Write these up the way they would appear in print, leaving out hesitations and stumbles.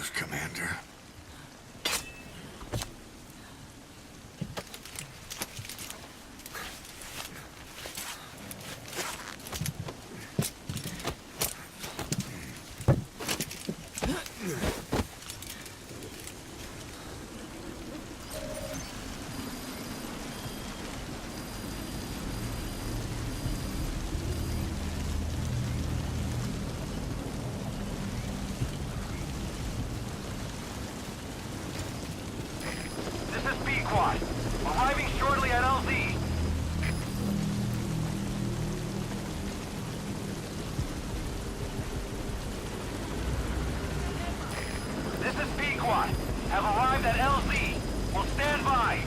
goes, Commander. This is B-Quad. Arriving shortly at LZ. This is B-Quad. Have arrived at LZ. Will stand by.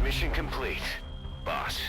Mission complete, boss.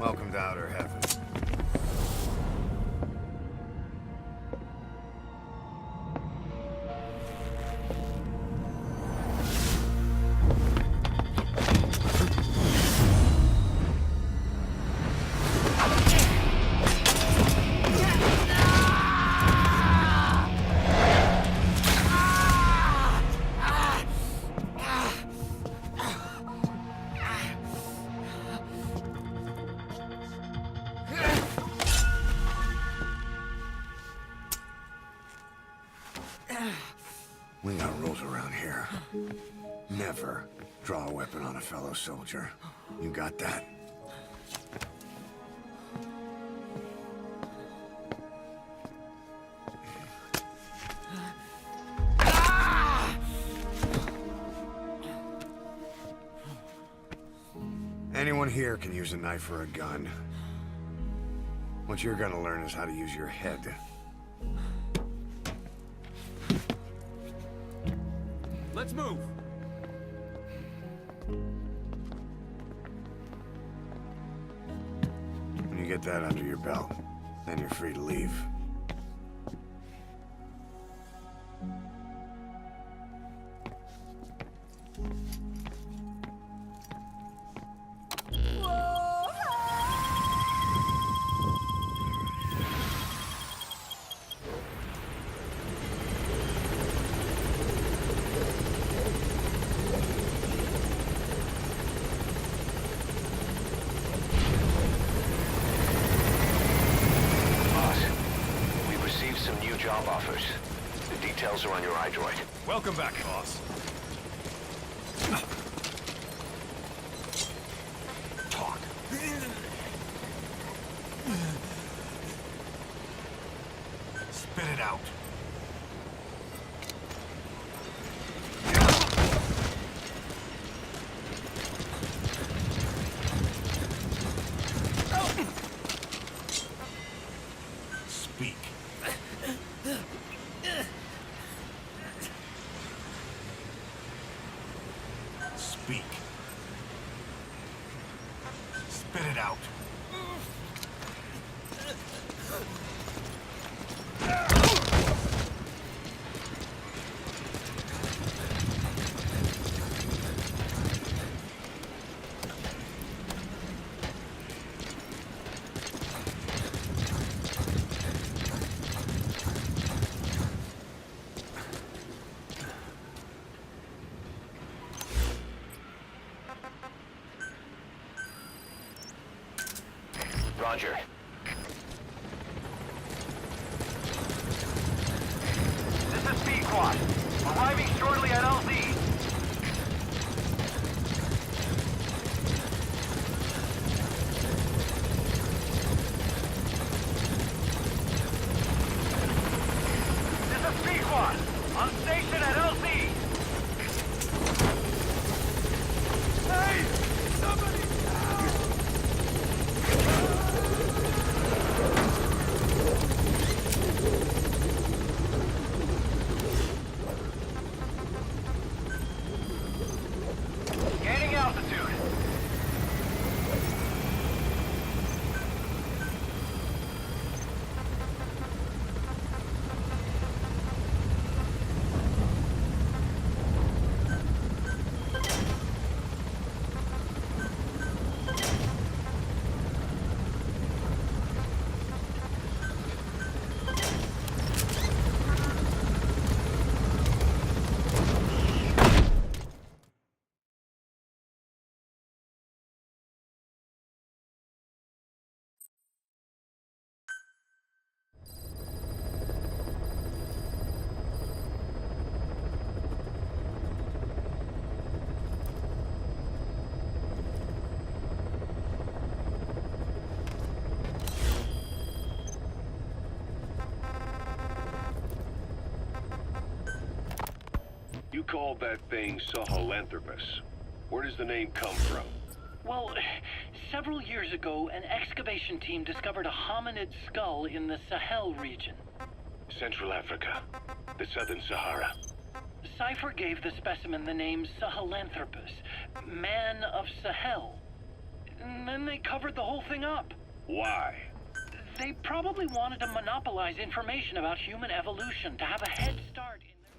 Welcome to Outer Heaven. We got rules around here. Never draw a weapon on a fellow soldier. You got that? Anyone here can use a knife or a gun. What you're gonna learn is how to use your head. Let's move! When you get that under your belt, then you're free to leave. Job offers. The details are on your iDroid. Welcome back, boss. Talk. Spit it out. Speak. Speak. Spit it out. Roger. This is Pequod. Arriving shortly at LZ. This is Pequod. On station at LZ. Hey! Somebody! Gaining altitude. You called that thing Sahelanthropus. Where does the name come from? Well, several years ago, an excavation team discovered a hominid skull in the Sahel region. Central Africa. The Southern Sahara. Cypher gave the specimen the name Sahelanthropus, Man of Sahel. And then they covered the whole thing up. Why? They probably wanted to monopolize information about human evolution to have a head start in their...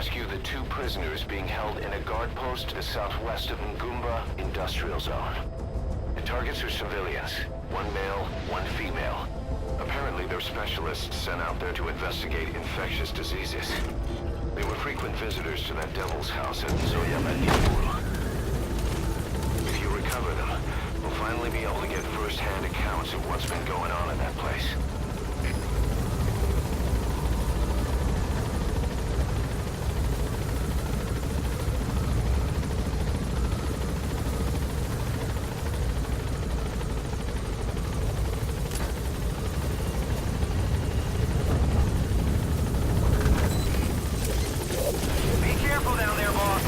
rescue the 2 prisoners being held in a guard post to the southwest of Ngumba Industrial Zone. The targets are civilians, 1 male, 1 female. Apparently they're specialists sent out there to investigate infectious diseases. They were frequent visitors to that devil's house at Zoyamadipur. If you recover them, we'll finally be able to get first-hand accounts of what's been going on in that place. Be careful down there, boss.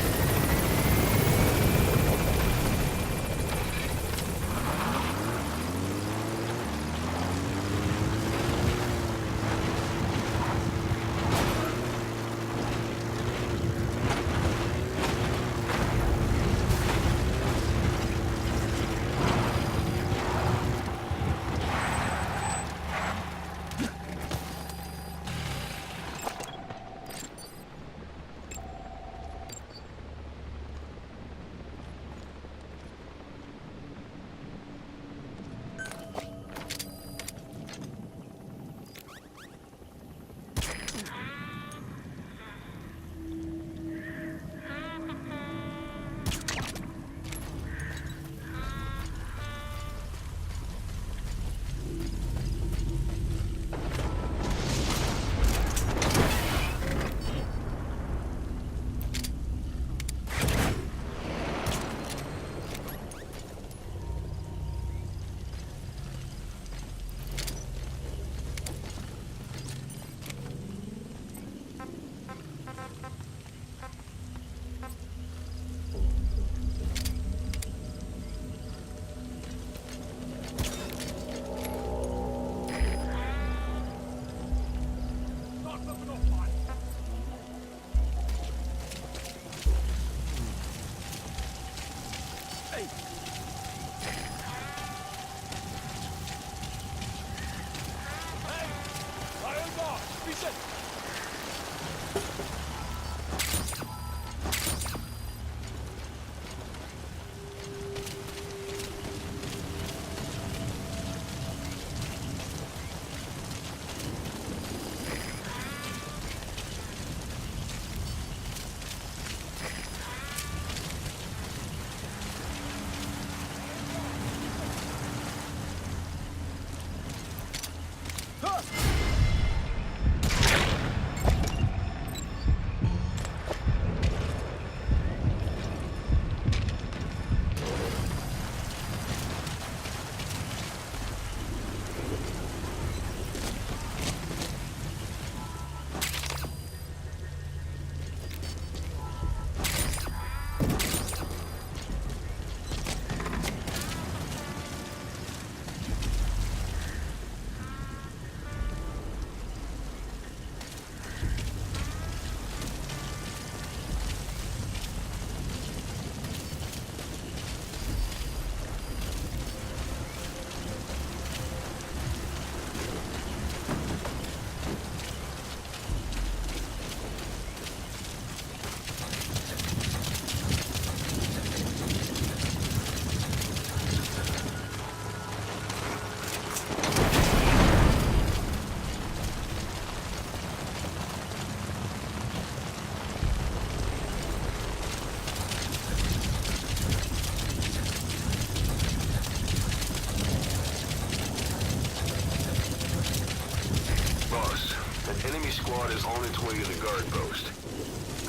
squad is on its way to the guard post.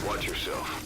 Watch yourself.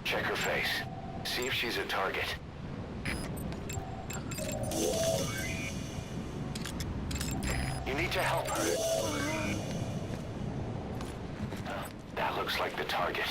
Check her face. See if she's a target. You need to help her. That looks like the target.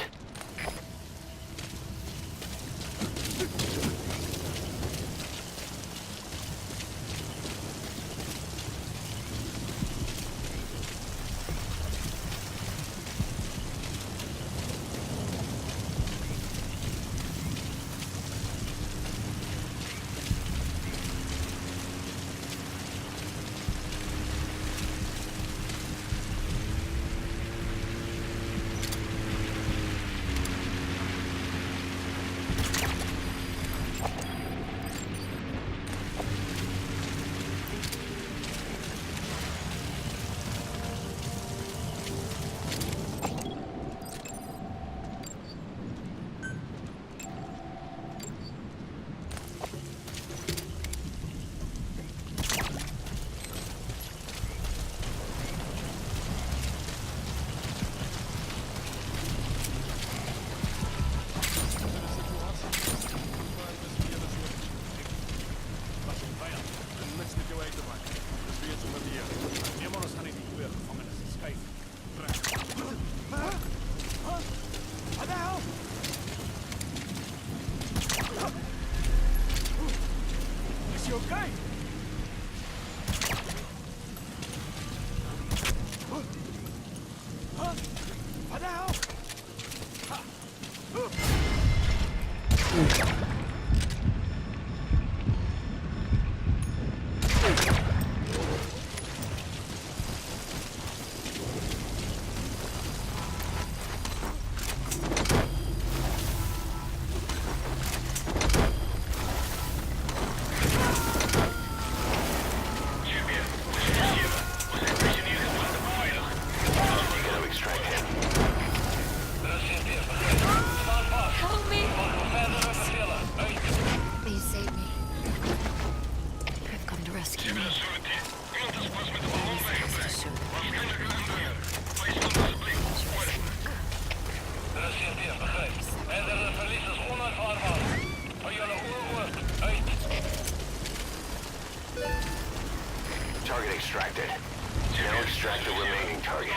Target extracted. Now extract the remaining target.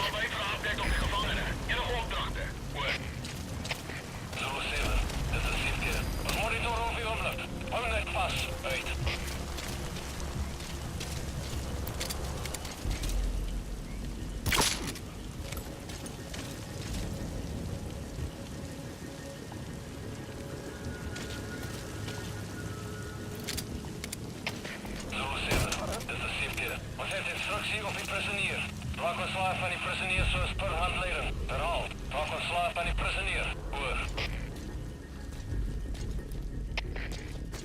Instructie op die prisonier. Raak ontslaaf van die prisonier soos per handleiding. Herhaal, raak ontslaaf van die prisonier. Oor.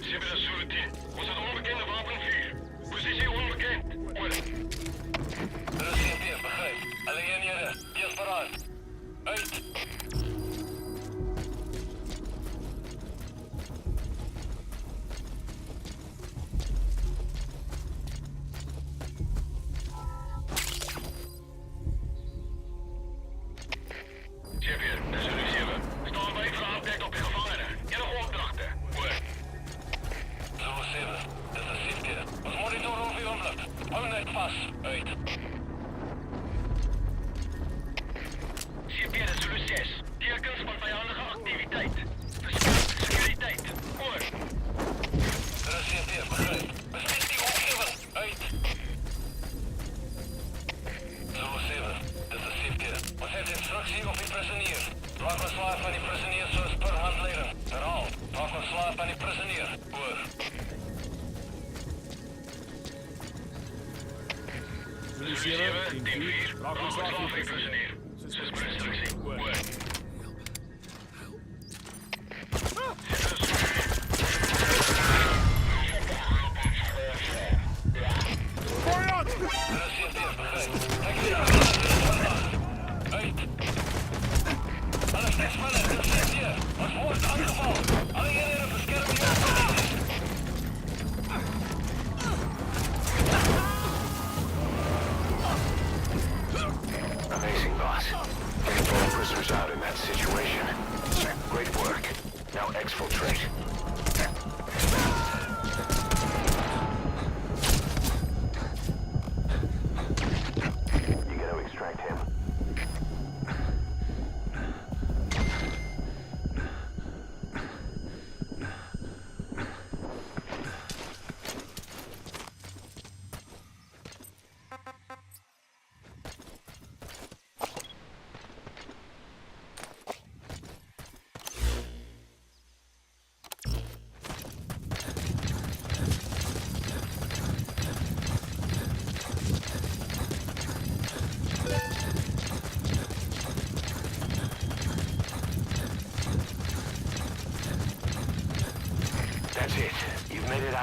Sibira Surati, was het onbekende wapenvuur. Positie onbekend. Oor. Er is geen weer, begrijp. Alle eenhede, eerst paraat. Uit. Amazing, boss.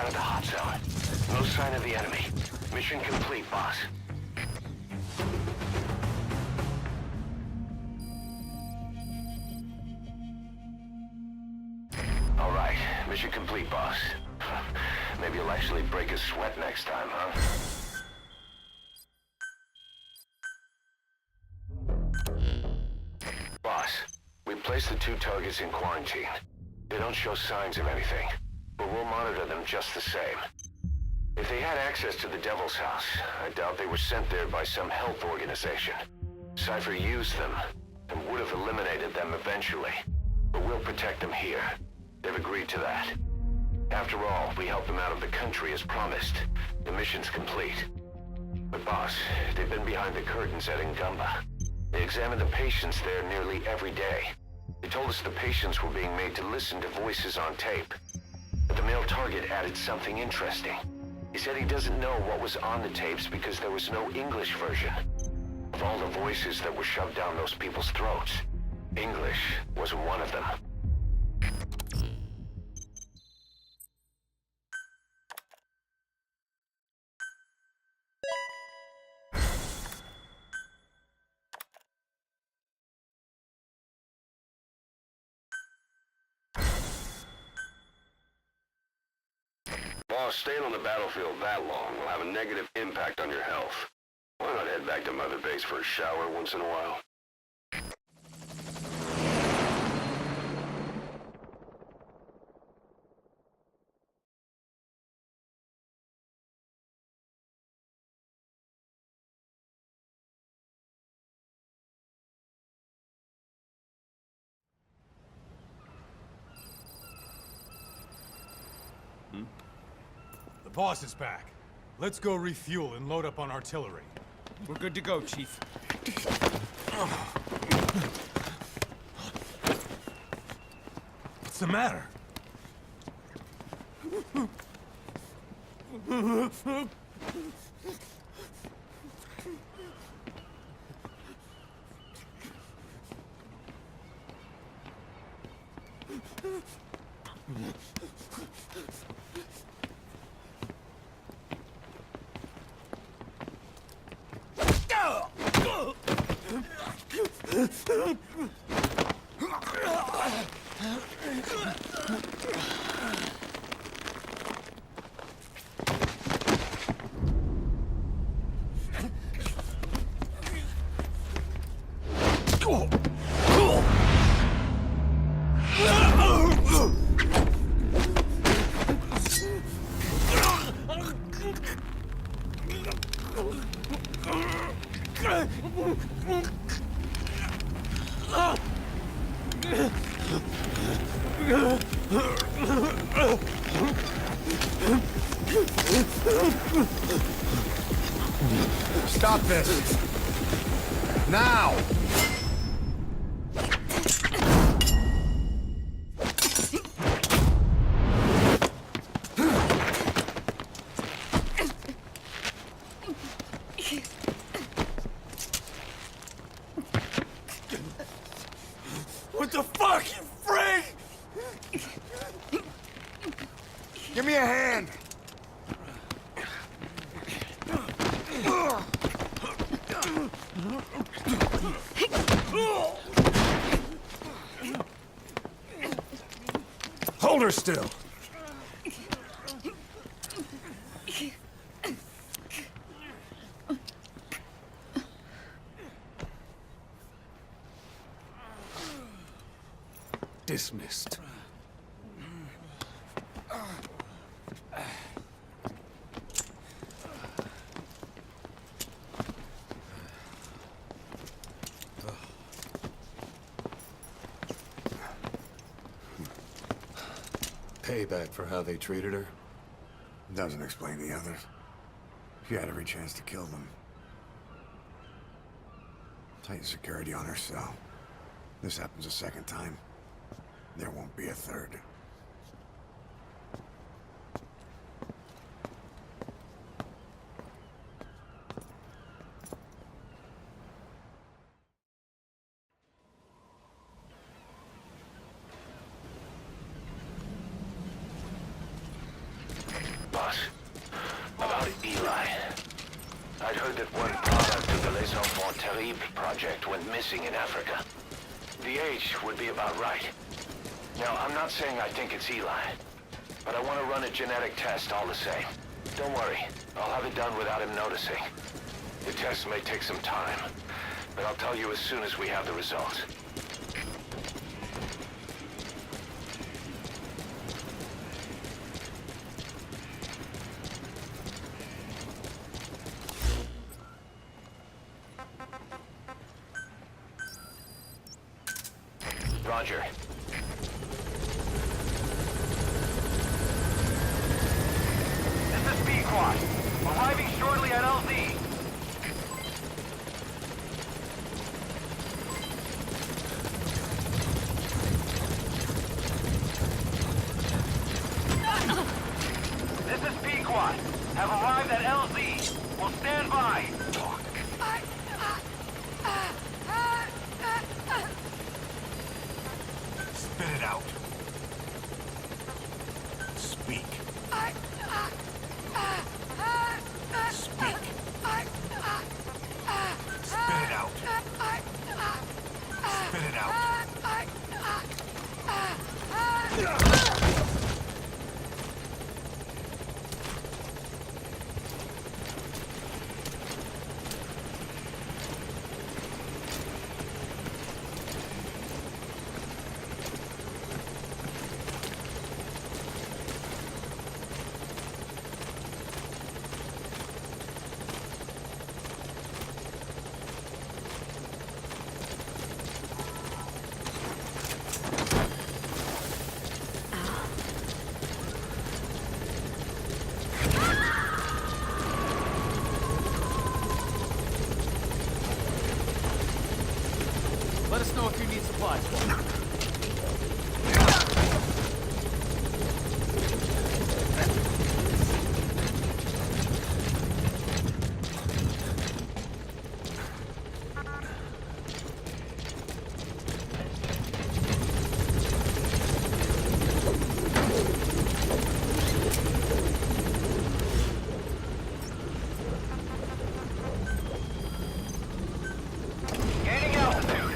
outside the hot zone. No sign of the enemy. Mission complete, boss. All right, mission complete, boss. Maybe you'll actually break a sweat next time, huh? Boss, we placed the 2 targets in quarantine. They don't show signs of anything, but we'll monitor them just the same. If they had access to the Devil's House, I doubt they were sent there by some health organization. Cypher used them, and would have eliminated them eventually. But we'll protect them here. They've agreed to that. After all, we helped them out of the country as promised. The mission's complete. But boss, they've been behind the curtains at Ngumba. They examined the patients there nearly every day. They told us the patients were being made to listen to voices on tape. But the male target added something interesting. He said he doesn't know what was on the tapes because there was no English version. Of all the voices that were shoved down those people's throats, English wasn't one of them. Boss, staying on the battlefield that long will have a negative impact on your health. Why not head back to Mother Base for a shower once in a while? The boss is back. Let's go refuel and load up on artillery. We're good to go, Chief. What's the matter? Stop this! Now! What the fuck, you freak? Give me a hand! Hold her still. Dismissed. Payback for how they treated her? Doesn't explain the others. She had every chance to kill them. Tight security on her cell. This happens a second time. There won't be a third. Talib project went missing in Africa. The age would be about right. Now, I'm not saying I think it's Eli, but I want to run a genetic test all the same. Don't worry, I'll have it done without him noticing. The test may take some time, but I'll tell you as soon as we have the results. Roger. This is Pequod. Arriving shortly at LZ. This is Pequod. Have arrived at LZ. Will stand by. Talk. Spit it out. Speak. Speak. Spit it out. Spit it out. Let us know if you need supplies. Gaining altitude.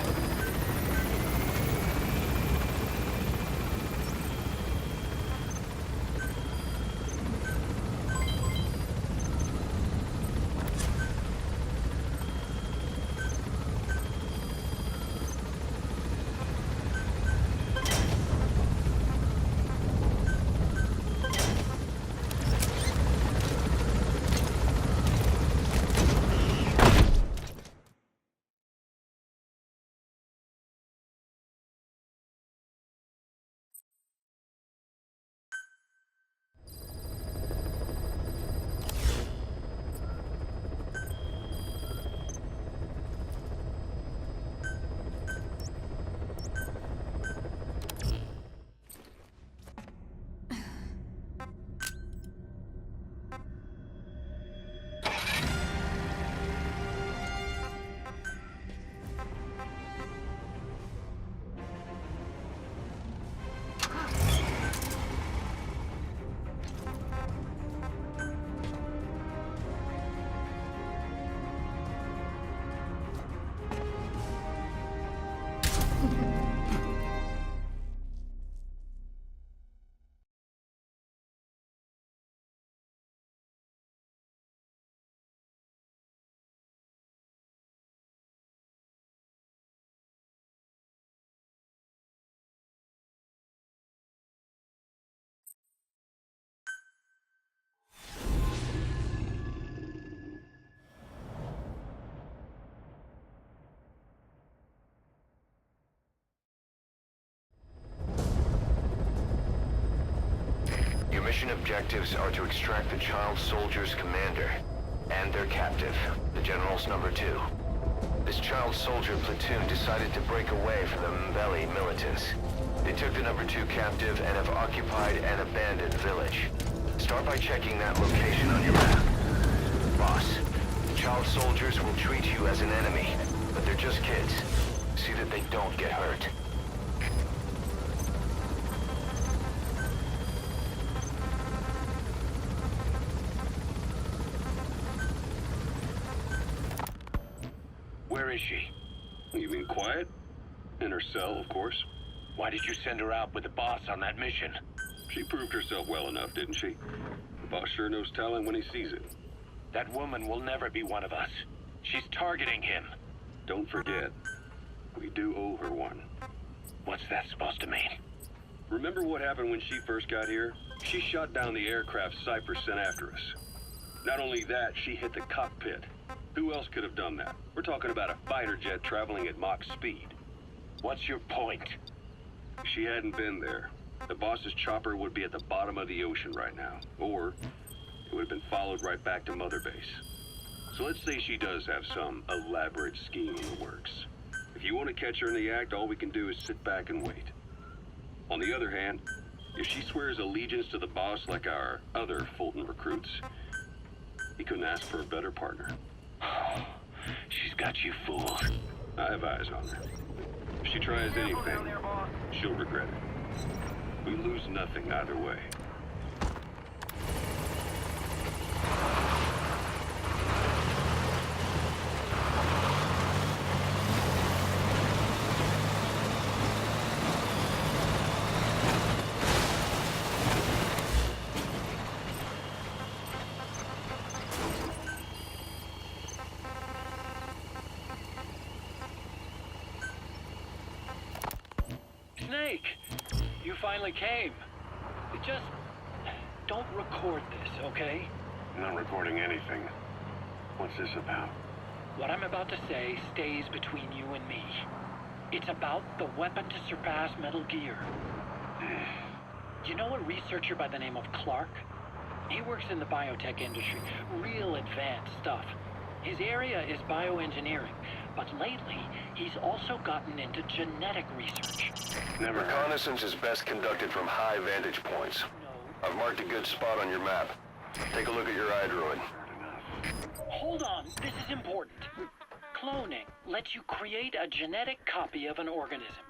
Mission objectives are to extract the child soldier's commander and their captive, the General's number 2. This child soldier platoon decided to break away from the Mbeli militants. They took the number 2 captive and have occupied an abandoned village. Start by checking that location on your map. Boss, the child soldiers will treat you as an enemy, but they're just kids. See that they don't get hurt. Where is she? You mean quiet? In her cell, of course. Why did you send her out with the boss on that mission? She proved herself well enough, didn't she? The boss sure knows talent when he sees it. That woman will never be one of us. She's targeting him. Don't forget, we do owe her one. What's that supposed to mean? Remember what happened when she first got here? She shot down the aircraft Cypher sent after us. Not only that, she hit the cockpit. Who else could have done that? We're talking about a fighter jet traveling at Mach speed. What's your point? If she hadn't been there, the boss's chopper would be at the bottom of the ocean right now. Or it would have been followed right back to Mother Base. So let's say she does have some elaborate scheme in the works. If you want to catch her in the act, all we can do is sit back and wait. On the other hand, if she swears allegiance to the boss like our other Fulton recruits, he couldn't ask for a better partner. She's got you fooled. I have eyes on her. If she tries anything, she'll regret it. We lose nothing either way. Snake, you finally came. Just don't record this, okay? I'm not recording anything. What's this about? What I'm about to say stays between you and me. It's about the weapon to surpass Metal Gear. You know a researcher by the name of Clark? He works in the biotech industry, real advanced stuff. His area is bioengineering, but lately he's also gotten into genetic research. Reconnaissance is best conducted from high vantage points. No. I've marked a good spot on your map. Take a look at your iDroid. Hold on, this is important. Cloning lets you create a genetic copy of an organism.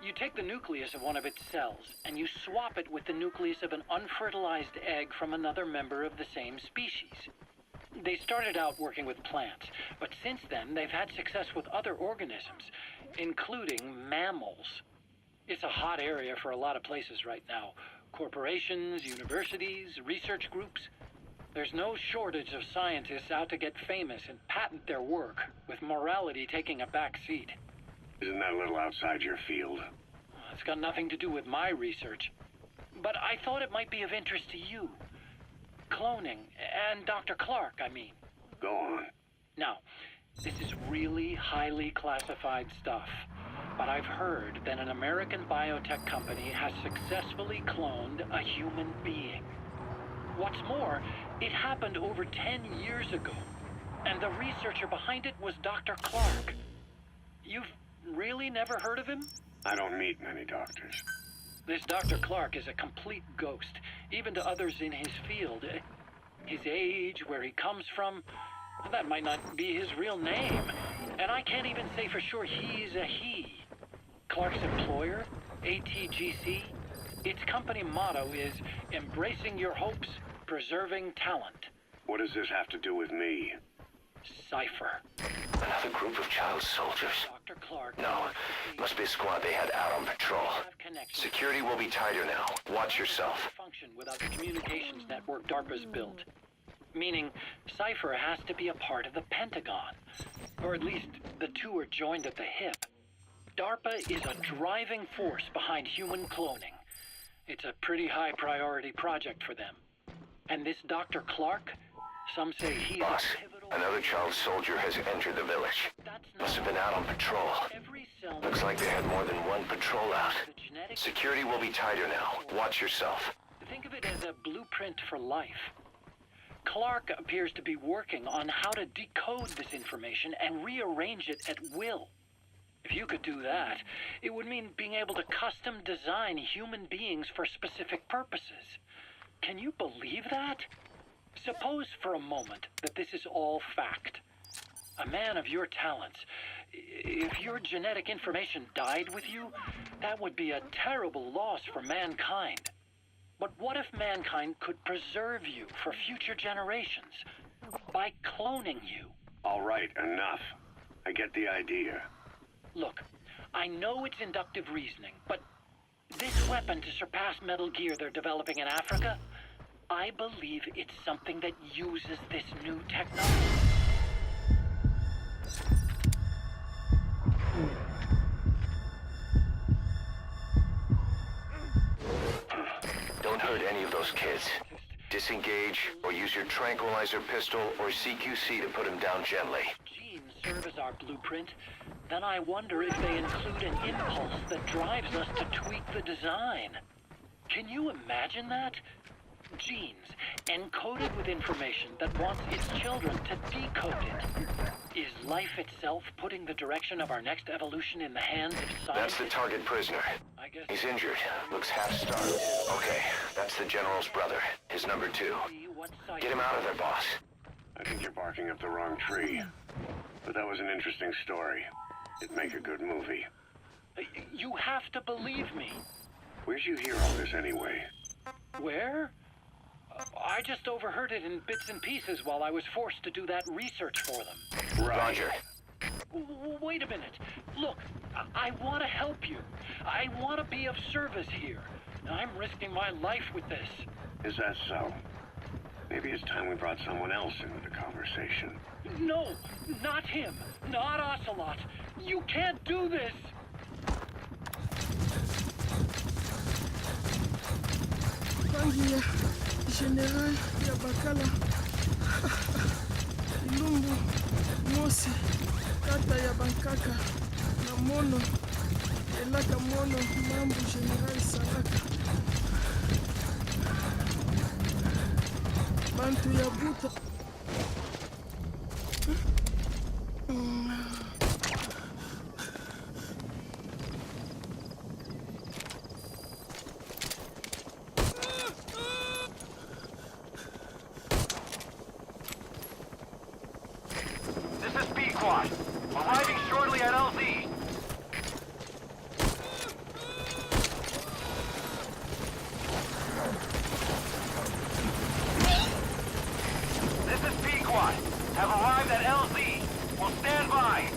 You take the nucleus of one of its cells, and you swap it with the nucleus of an unfertilized egg from another member of the same species. They started out working with plants, but since then they've had success with other organisms, including mammals. It's a hot area for a lot of places right now. Corporations, universities, research groups. There's no shortage of scientists out to get famous and patent their work, with morality taking a back seat. Isn't that a little outside your field? It's got nothing to do with my research. But I thought it might be of interest to you. Cloning, and Dr. Clark, I mean. Go on. Now, this is really highly classified stuff, but I've heard that an American biotech company has successfully cloned a human being. What's more, it happened over 10 years ago, and the researcher behind it was Dr. Clark. You've really never heard of him? I don't meet many doctors. This Dr. Clark is a complete ghost, even to others in his field. His age, where he comes from, that might not be his real name. And I can't even say for sure he's a he. Clark's employer, ATGC, its company motto is embracing your hopes, preserving talent. What does this have to do with me? Cypher. Another group of child soldiers. Dr. Clark. No, must be a squad they had out on patrol. Have connections. Security will be tighter now. Watch yourself. Function without the communications network DARPA's built. Meaning, Cypher has to be a part of the Pentagon. Or at least, the two are joined at the hip. DARPA is a driving force behind human cloning. It's a pretty high priority project for them. And this Dr. Clark, some say he's Boss, a pivotal... another child soldier has entered the village. That's Must have not... been out on patrol. Every cell... Looks like they had more than one patrol out. The genetic... Security will be tighter now. Watch yourself. Think of it as a blueprint for life. Clark appears to be working on how to decode this information and rearrange it at will. If you could do that, it would mean being able to custom design human beings for specific purposes. Can you believe that? Suppose for a moment that this is all fact. A man of your talents, if your genetic information died with you, that would be a terrible loss for mankind. But what if mankind could preserve you for future generations by cloning you? All right, enough. I get the idea. Look, I know it's inductive reasoning, but this weapon to surpass Metal Gear they're developing in Africa, I believe it's something that uses this new technology. Don't hurt any of those kids. Disengage, or use your tranquilizer pistol or CQC to put them down gently. Genes serve as our blueprint. Then I wonder if they include an impulse that drives us to tweak the design. Can you imagine that? Genes, encoded with information that wants its children to decode it. Is life itself putting the direction of our next evolution in the hands of scientists? That's the target prisoner. I guess He's injured. Looks half-starved. Okay, that's the General's brother. His number 2. what side Get him out of there, boss. I think you're barking up the wrong tree. But that was an interesting story. It'd make a good movie. You have to believe me. Where'd you hear all this anyway? Where? I just overheard it in bits and pieces while I was forced to do that research for them. Right. Roger. Wait a minute. Look, I want to help you. I want to be of service here. I'm risking my life with this. Is that so? Maybe it's time we brought someone else into the conversation. No, not him. Not Ocelot. You can't do this. Rangi ya General ya Bakala Ilumbu Mosi kata ya Bankaka na Mono Elaka Mono Mambu General Salaka Bantu ya Buta This is B-Quad. Arriving shortly at LZ. This is B-Quad. Have arrived at LZ. Will stand by.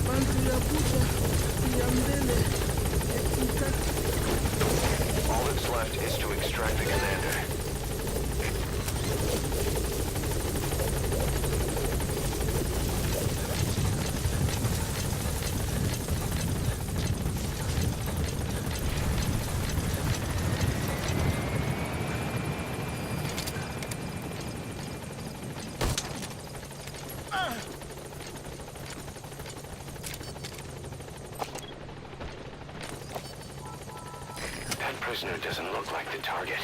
Bantu ya Buta ya Mbele Ekikaka All that's left is to extract the commander. That prisoner doesn't look like the target.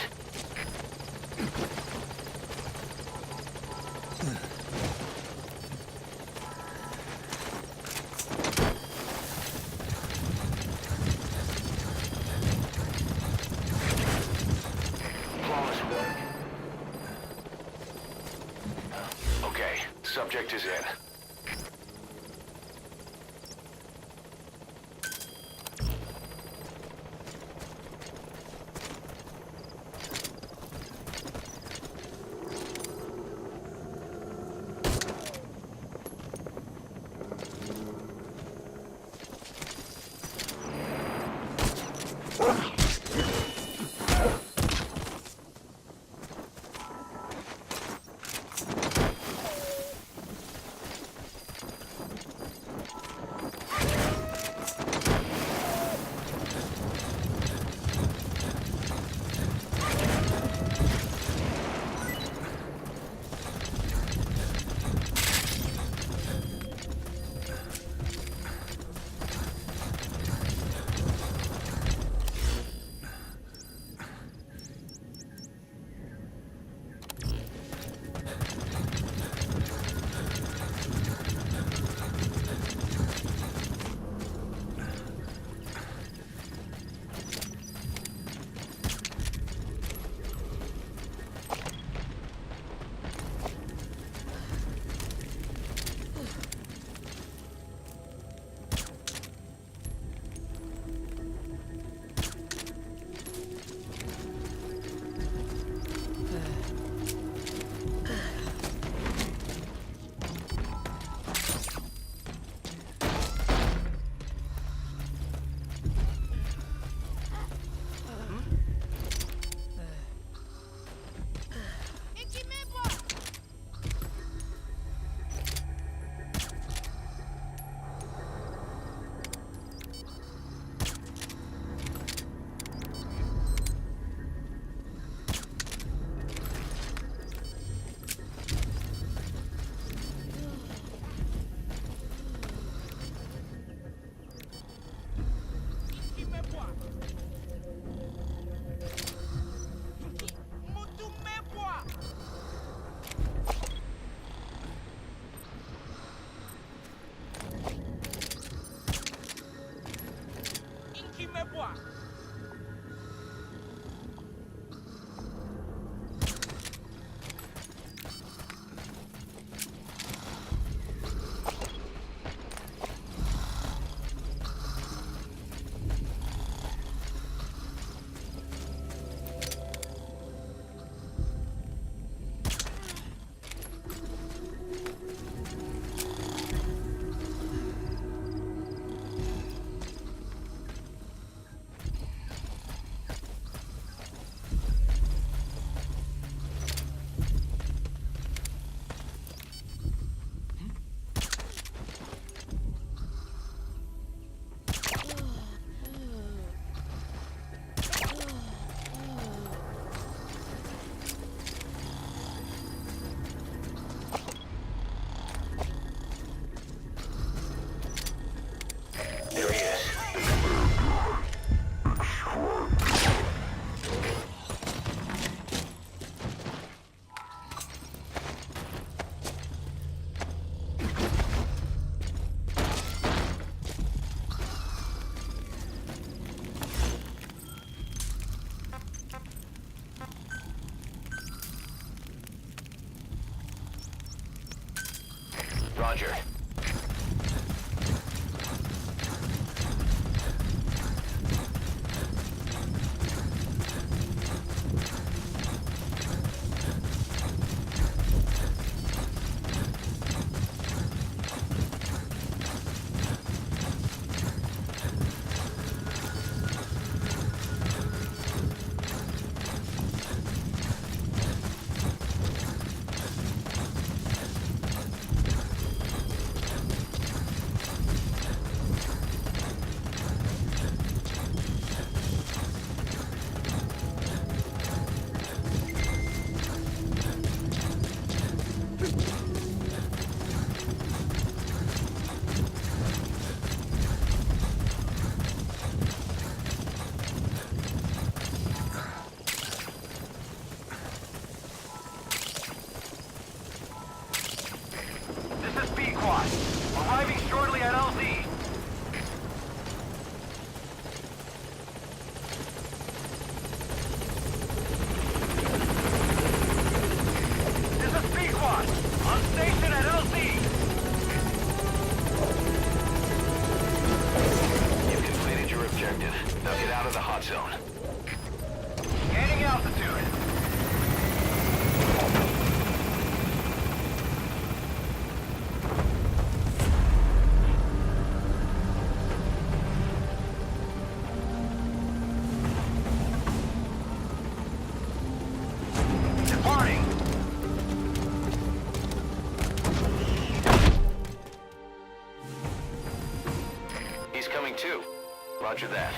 Flawless work. Okay, subject is in. Roger. This is B-Quad. Arriving shortly at LZ. This is B-Quad. On station at LZ. You've completed your objective. Now get out of the hot zone. Gaining altitude. Departing. He's coming too. Roger that.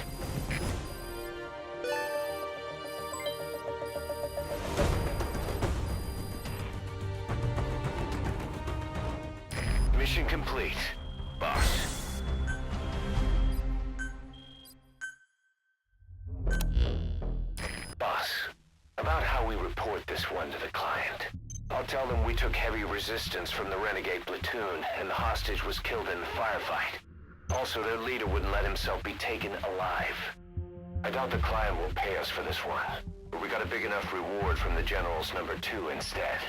Mission complete, boss. Boss, about how we report this one to the client. I'll tell them we took heavy resistance from the renegade platoon, and the hostage was killed in the firefight. Also, their leader wouldn't let himself be taken alive. I doubt the client will pay us for this one, but we got a big enough reward from the General's number 2 instead.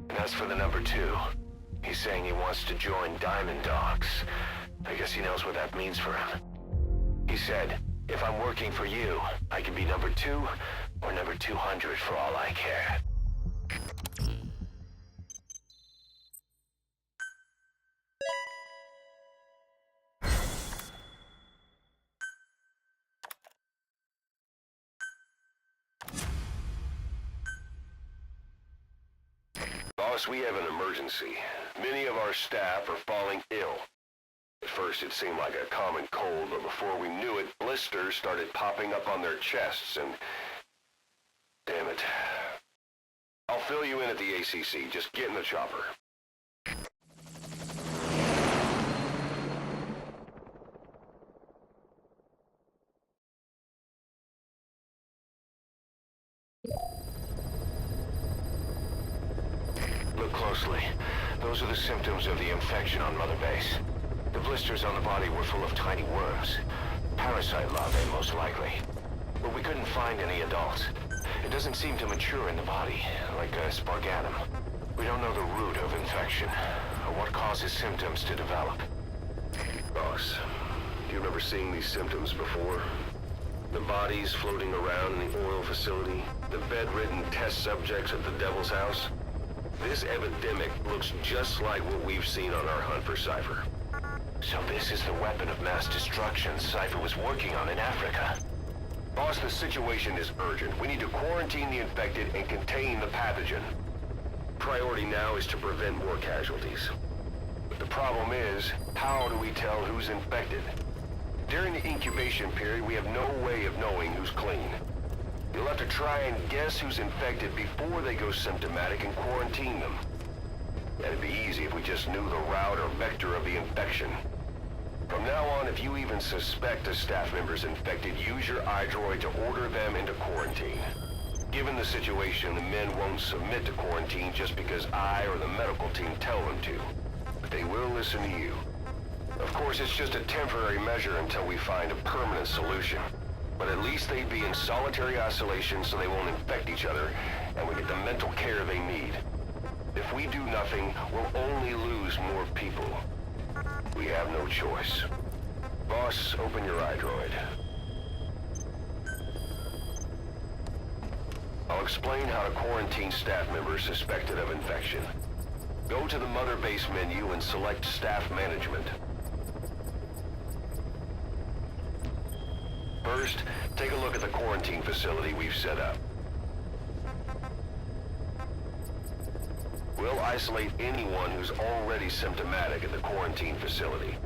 And as for the number 2, he's saying he wants to join Diamond Dogs. I guess he knows what that means for him. He said, if I'm working for you, I can be number 2 or number 200 for all I care. Boss, we have an emergency. Many of our staff are falling ill. At first it seemed like a common cold, but before we knew it, blisters started popping up on their chests and... Damn it. I'll fill you in at the ACC. Just get in the chopper. Look closely. Those are the symptoms of the infection on Mother Base. The blisters on the body were full of tiny worms. Parasite larvae, most likely. But we couldn't find any adults. It doesn't seem to mature in the body, like a spargatum. We don't know the root of infection, or what causes symptoms to develop. Boss, do you remember seeing these symptoms before? The bodies floating around in the oil facility, the bedridden test subjects at the Devil's House? This epidemic looks just like what we've seen on our hunt for Cypher. So this is the weapon of mass destruction Cypher was working on in Africa. Boss, the situation is urgent. We need to quarantine the infected and contain the pathogen. Priority now is to prevent more casualties. But the problem is, how do we tell who's infected? During the incubation period, we have no way of knowing who's clean. You'll have to try and guess who's infected before they go symptomatic and quarantine them. That'd be easy if we just knew the route or vector of the infection. From now on, if you even suspect a staff member's infected, use your iDroid to order them into quarantine. Given the situation, the men won't submit to quarantine just because I or the medical team tell them to. But they will listen to you. Of course, it's just a temporary measure until we find a permanent solution. But at least they'd be in solitary isolation so they won't infect each other, and we get the mental care they need. If we do nothing, we'll only lose more people. We have no choice. Boss, open your iDroid. I'll explain how to quarantine staff members suspected of infection. Go to the Mother Base menu and select Staff Management. First, take a look at the quarantine facility we've set up. We'll isolate anyone who's already symptomatic at the quarantine facility.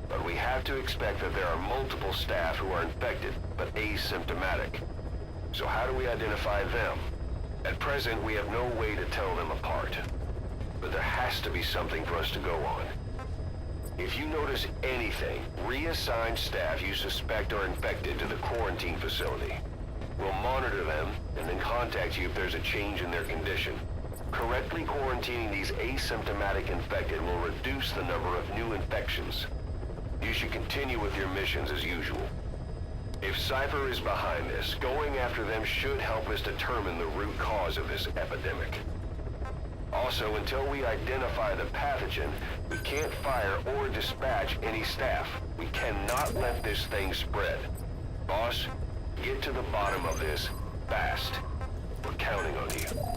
But we have to expect that there are multiple staff who are infected, but asymptomatic. So how do we identify them? At present, we have no way to tell them apart. But there has to be something for us to go on. If you notice anything, reassign staff you suspect are infected to the quarantine facility. We'll monitor them and then contact you if there's a change in their condition. Correctly quarantining these asymptomatic infected will reduce the number of new infections. You should continue with your missions as usual. If Cypher is behind this, going after them should help us determine the root cause of this epidemic. Also, until we identify the pathogen, we can't fire or dispatch any staff. We cannot let this thing spread. Boss, get to the bottom of this fast. We're counting on you.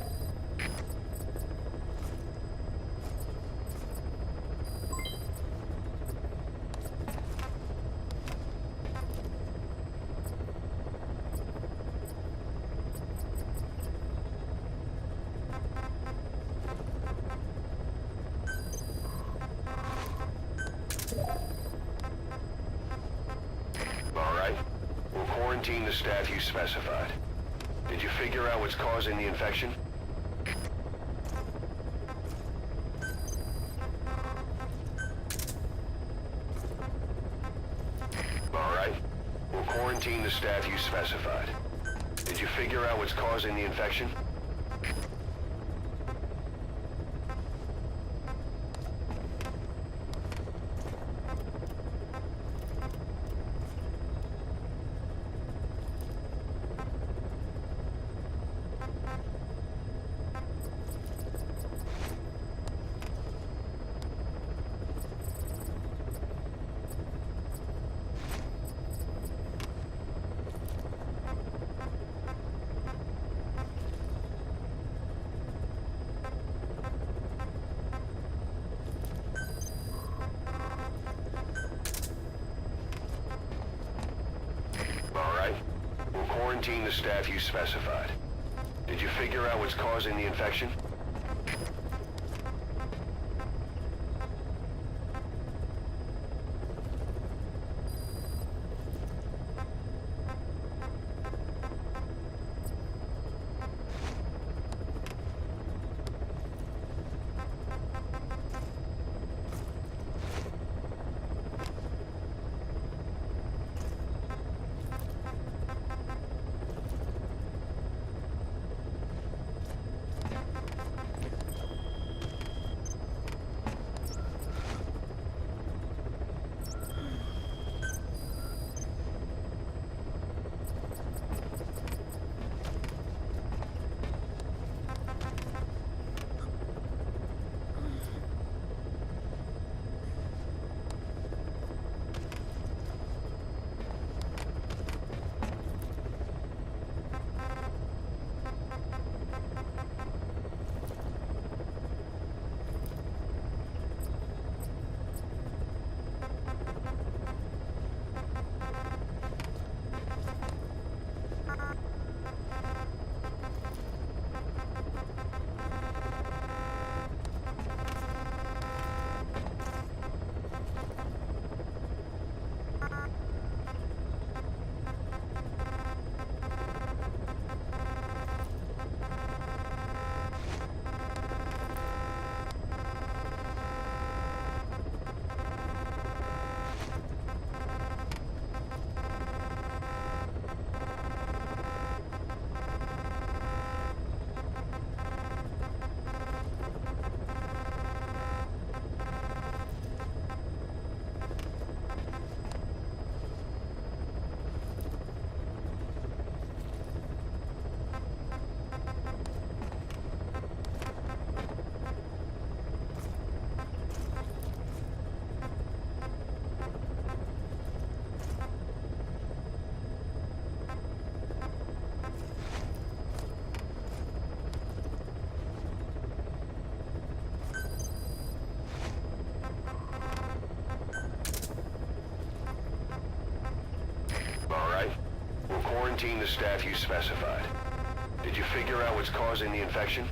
Quarantine the staff you specified. Did you figure out what's causing the infection? All right. We'll quarantine the staff you specified. Did you figure out what's causing the infection? Quarantine the staff you specified. Did you figure out what's causing the infection? quarantine the staff you specified. Did you figure out what's causing the infection?